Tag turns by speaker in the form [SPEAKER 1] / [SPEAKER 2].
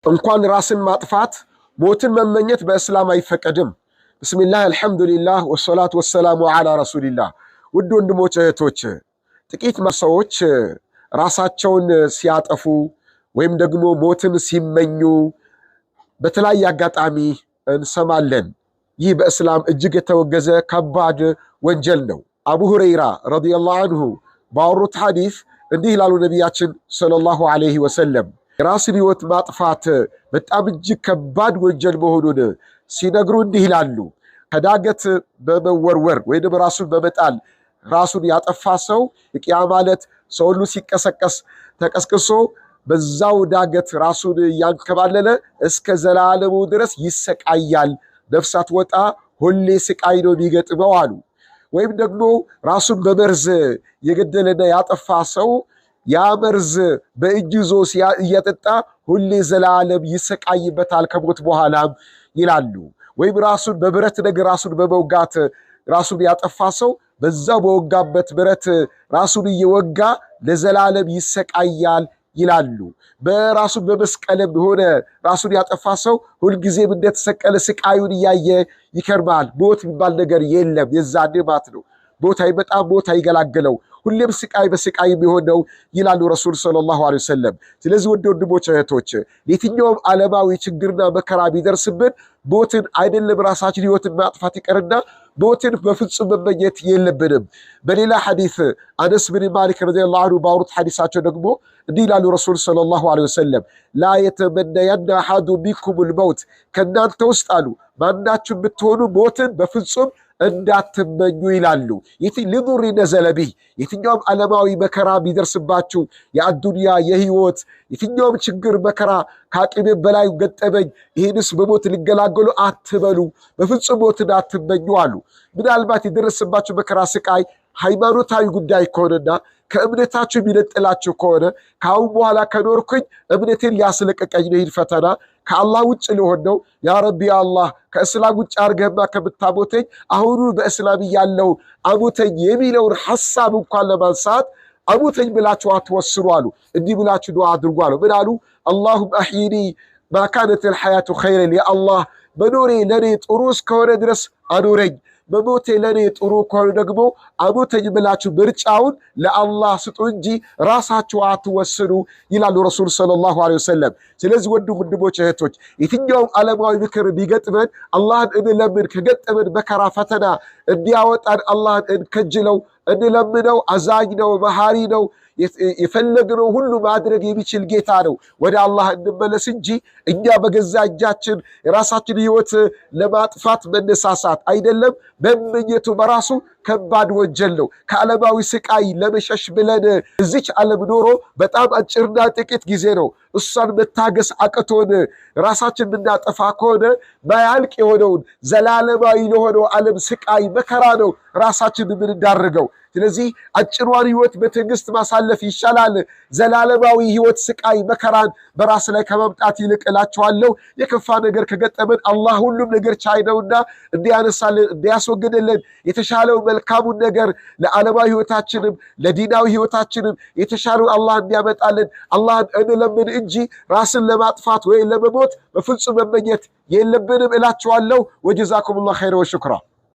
[SPEAKER 1] እንኳን ራስን ማጥፋት ሞትን መመኘት በእስላም አይፈቀድም። ብስሚላህ አልሐምዱሊላህ ወሰላቱ ወሰላሙ ዐላ ረሱሊላህ። ውድ ወንድሞች እህቶች፣ ጥቂት ሰዎች ራሳቸውን ሲያጠፉ ወይም ደግሞ ሞትን ሲመኙ በተለያየ አጋጣሚ እንሰማለን። ይህ በእስላም እጅግ የተወገዘ ከባድ ወንጀል ነው። አቡ ሁረይራ ረዲየላሁ ዐንሁ ባወሩት ሐዲስ እንዲህ ይላሉ ነቢያችን ሰለላሁ ዐለይሂ ወሰለም፣ የራስን ሕይወት ማጥፋት በጣም እጅግ ከባድ ወንጀል መሆኑን ሲነግሩ እንዲህ ይላሉ፣ ከዳገት በመወርወር ወይም ራሱን በመጣል ራሱን ያጠፋ ሰው የቂያማ ዕለት ሰው ሁሉ ሲቀሰቀስ ተቀስቅሶ በዛው ዳገት ራሱን ያንከባለለ እስከ ዘላለሙ ድረስ ይሰቃያል። ነፍሳት ወጣ ሁሌ ስቃይ ነው የሚገጥመው አሉ። ወይም ደግሞ ራሱን በመርዝ የገደለና ያጠፋ ሰው ያ መርዝ በእጁ ይዞ እየጠጣ ሁሌ ዘላለም ይሰቃይበታል ከሞት በኋላም ይላሉ። ወይም ራሱን በብረት ነገር ራሱን በመውጋት ራሱን ያጠፋ ሰው በዛው በወጋበት ብረት ራሱን እየወጋ ለዘላለም ይሰቃያል ይላሉ። በራሱን በመስቀልም ሆነ ራሱን ያጠፋ ሰው ሁልጊዜም እንደተሰቀለ ስቃዩን እያየ ይከርማል። ሞት የሚባል ነገር የለም የዛኔ ማለት ነው። ሞት አይመጣም፣ ሞት አይገላገለው፣ ሁሌም ስቃይ በስቃይ የሚሆነው ይላሉ ረሱል ሰለላሁ ዐለይሂ ወሰለም። ስለዚህ ወደ ወንድሞች እህቶች፣ የትኛውም ዓለማዊ ችግርና መከራ ቢደርስብን ሞትን አይደለም ራሳችን ሕይወትን ማጥፋት ይቀርና ሞትን በፍጹም መመኘት የለብንም። በሌላ ሐዲስ አነስ ብን ማሊክ ረዲየላሁ ዐንሁ ባወሩት ሐዲሳቸው ደግሞ እንዲህ ይላሉ ረሱል ሰለላሁ ዐለይሂ ወሰለም፣ ላ የተመነየነ አሐዱ ሚንኩሙል መውት፣ ከእናንተ ውስጥ አሉ ማናችሁ ብትሆኑ ሞትን በፍጹም እንዳትመኙ ይላሉ። ሊዱሪ ነዘለ ቢህ፣ የትኛውም ዓለማዊ መከራ ቢደርስባችሁ የአዱንያ የህይወት የትኛውም ችግር መከራ ከአቅሜ በላይ ገጠመኝ ይህንስ በሞት ሊገላገሉ አትበሉ፣ በፍጹም ሞትን አትመኙ አሉ። ምናልባት የደረሰባችሁ መከራ ስቃይ ሃይማኖታዊ ጉዳይ ከሆነና ከእምነታችሁ የሚነጥላችሁ ከሆነ ከአሁን በኋላ ከኖርኩኝ እምነቴን ሊያስለቀቀኝ ነው ይህን ፈተና ከአላህ ውጭ ሊሆን ነው፣ ያ ረቢ አላህ ከእስላም ውጭ አርገህማ ከምታሞተኝ አሁኑ በእስላም ያለው አሞተኝ የሚለውን ሐሳብ እንኳን ለማንሳት አሞተኝ ብላችሁ አትወስኑ አሉ። እንዲህ ብላችሁ ዱዓ አድርጉ አሉ። ምን አሉ? አላሁም አሕይኒ ማ ካነት ልሐያቱ ኸይረን፣ ያ አላህ መኖሬ ለእኔ ጥሩ እስከሆነ ድረስ አኖረኝ፣ መሞቴ ለእኔ ጥሩ ከሆነ ደግሞ አሞተኝ ብላችሁ ምርጫውን ለአላህ ስጡ እንጂ ራሳችሁ አትወስኑ ይላሉ ረሱል ሰለላሁ ዐለይሂ ወሰለም። ስለዚህ ወንድሞች እህቶች፣ የትኛውም ዓለማዊ ምክር ቢገጥመን አላህን እንለምን፣ ከገጠመን መከራ ፈተና እንዲያወጣን አላህን እንከጅለው፣ እንለምነው። አዛኝ ነው፣ መሐሪ ነው፣ የፈለግነው ሁሉ ማድረግ የሚችል ጌታ ነው። ወደ አላህ እንመለስ እንጂ እኛ በገዛ እጃችን የራሳችን ሕይወት ለማጥፋት መነሳሳት አይደለም። መመኘቱ በራሱ ከባድ ወንጀል ነው። ከዓለማዊ ስቃይ ለመሸሽ ብለን እዚች ዓለም ኖሮ በጣም አጭርና ጥቂት ጊዜ ነው። እሷን መታገስ አቅቶን ራሳችን የምናጠፋ ከሆነ ማያልቅ የሆነውን ዘላለማዊ ለሆነው ዓለም ስቃይ መከራ ነው ራሳችን የምንዳርገው። ስለዚህ አጭሯን ሕይወት በትዕግስት ማሳለፍ ይሻላል ዘላለማዊ ሕይወት ስቃይ መከራን በራስ ላይ ከመምጣት ይልቅ እላችኋለሁ። የከፋ ነገር ከገጠመን አላህ ሁሉም ነገር ቻይ ነውና እንዲያነሳልን እንዲያስወግድልን የተሻለው መልካሙን ነገር ለዓለማዊ ሕይወታችንም ለዲናዊ ሕይወታችንም የተሻለው አላህ እንዲያመጣልን አላህን እንለምን እንጂ ራስን ለማጥፋት ወይ ለመሞት በፍጹም መመኘት የለብንም እላችኋለሁ። ወጀዛኩሙላሁ ኸይረን ወሽክራ።